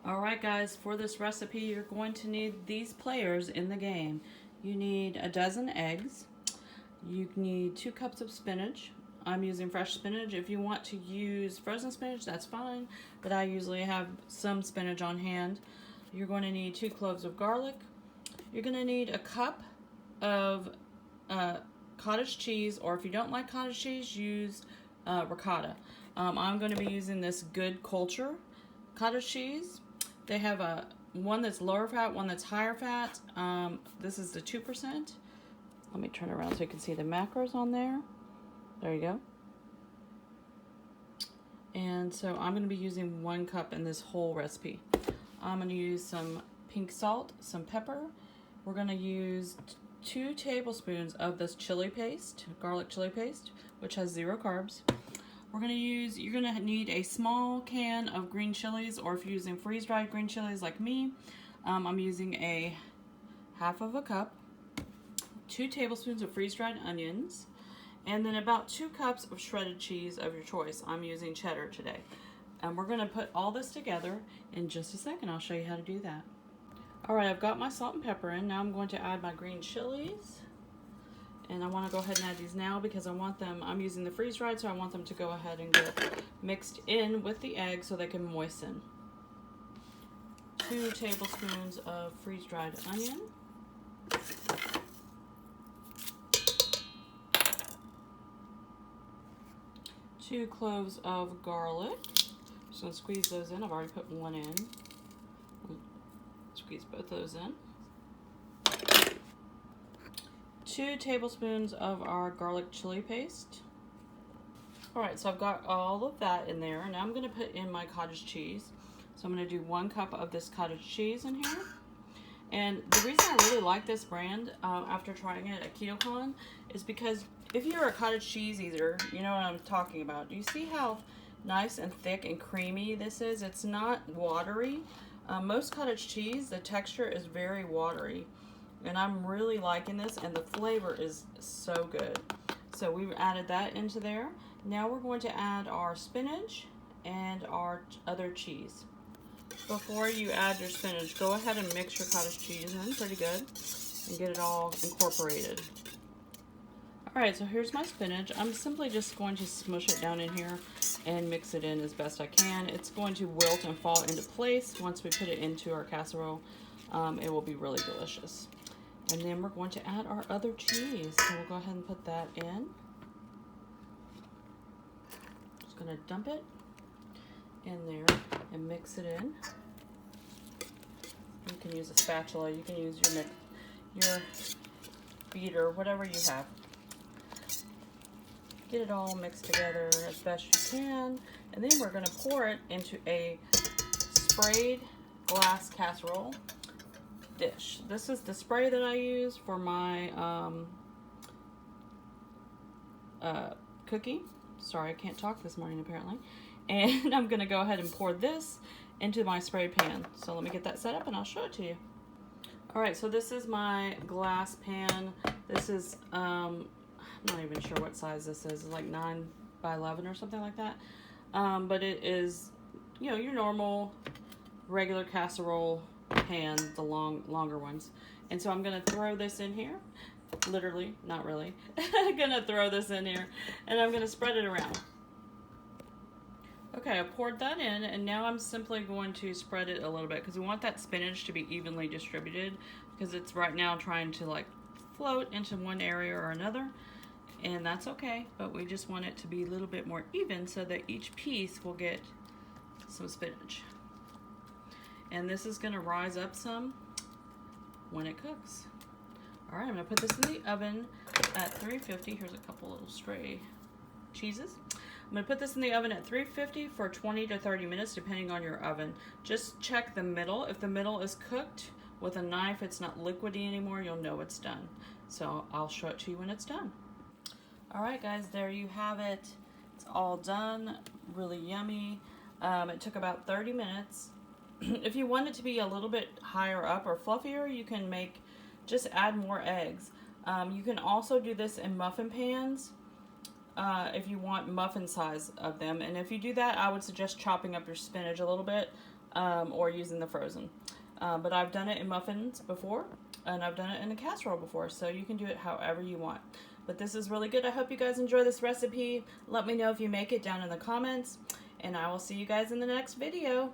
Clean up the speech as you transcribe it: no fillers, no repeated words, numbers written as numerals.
Alright guys, for this recipe you're going to need these players in the game. You need a dozen eggs. You need 2 cups of spinach. I'm using fresh spinach. If you want to use frozen spinach, that's fine, but I usually have some spinach on hand. You're going to need 2 cloves of garlic. You're going to need a cup of cottage cheese, or if you don't like cottage cheese, use ricotta. I'm going to be using this Good Culture cottage cheese. They have one that's lower fat, one that's higher fat. This is the 2%. Let me turn around so you can see the macros on there. There you go. And so I'm going to be using 1 cup in this whole recipe. I'm going to use some pink salt, some pepper. We're going to use 2 tablespoons of this chili paste, garlic chili paste, which has 0 carbs. You're going to need a small can of green chilies, or if you're using freeze-dried green chilies like me, I'm using a half of a cup, 2 tablespoons of freeze-dried onions, and then about 2 cups of shredded cheese of your choice. I'm using cheddar today. And we're going to put all this together in just a second. I'll show you how to do that. Alright, I've got my salt and pepper in. Now I'm going to add my green chilies. And I want to go ahead and add these now because I'm using the freeze-dried, so I want them to go ahead and get mixed in with the egg so they can moisten. 2 tablespoons of freeze-dried onion. 2 cloves of garlic. Just going to squeeze those in. I've already put 1 in. Squeeze both those in. 2 tablespoons of our garlic chili paste. Alright, so I've got all of that in there. Now I'm going to put in my cottage cheese. So I'm going to do 1 cup of this cottage cheese in here. And the reason I really like this brand after trying it at KetoCon is because if you're a cottage cheese eater, you know what I'm talking about. Do you see how nice and thick and creamy this is? It's not watery. Most cottage cheese, the texture is very watery. And I'm really liking this, and the flavor is so good. So we've added that into there. Now we're going to add our spinach and our other cheese. Before you add your spinach, go ahead and mix your cottage cheese in pretty good and get it all incorporated. Alright, so here's my spinach. I'm simply just going to smush it down in here and mix it in as best I can. It's going to wilt and fall into place once we put it into our casserole. It will be really delicious. And then we're going to add our other cheese. So we'll go ahead and put that in. Just going to dump it in there and mix it in. You can use a spatula. You can use your beater, whatever you have. Get it all mixed together as best you can. And then we're going to pour it into a sprayed glass casserole dish. This is the spray that I use for my cookie. Sorry, I can't talk this morning apparently. And I'm going to go ahead and pour this into my spray pan. So let me get that set up and I'll show it to you. Alright, so this is my glass pan. This is, I'm not even sure what size this is. It's like 9 by 11 or something like that. But it is, you know, your normal regular casserole pan, the longer ones. And so I'm going to throw this in here. Literally, not really. I'm going to throw this in here and I'm going to spread it around. Okay, I poured that in, and now I'm simply going to spread it a little bit because we want that spinach to be evenly distributed, because it's right now trying to like float into one area or another, and that's okay, but we just want it to be a little bit more even so that each piece will get some spinach. And this is going to rise up some when it cooks. Alright, I'm going to put this in the oven at 350. Here's a couple little stray cheeses. I'm going to put this in the oven at 350 for 20 to 30 minutes depending on your oven. Just check the middle. If the middle is cooked with a knife, it's not liquidy anymore, you'll know it's done. So I'll show it to you when it's done. Alright guys, there you have it. It's all done. Really yummy. It took about 30 minutes. If you want it to be a little bit higher up or fluffier, you can just add more eggs. You can also do this in muffin pans. if you want muffin size of them. And if you do that, I would suggest chopping up your spinach a little bit. or using the frozen. But I've done it in muffins before, and I've done it in a casserole before, so you can do it however you want. But this is really good. I hope you guys enjoy this recipe. Let me know if you make it down in the comments, and I will see you guys in the next video.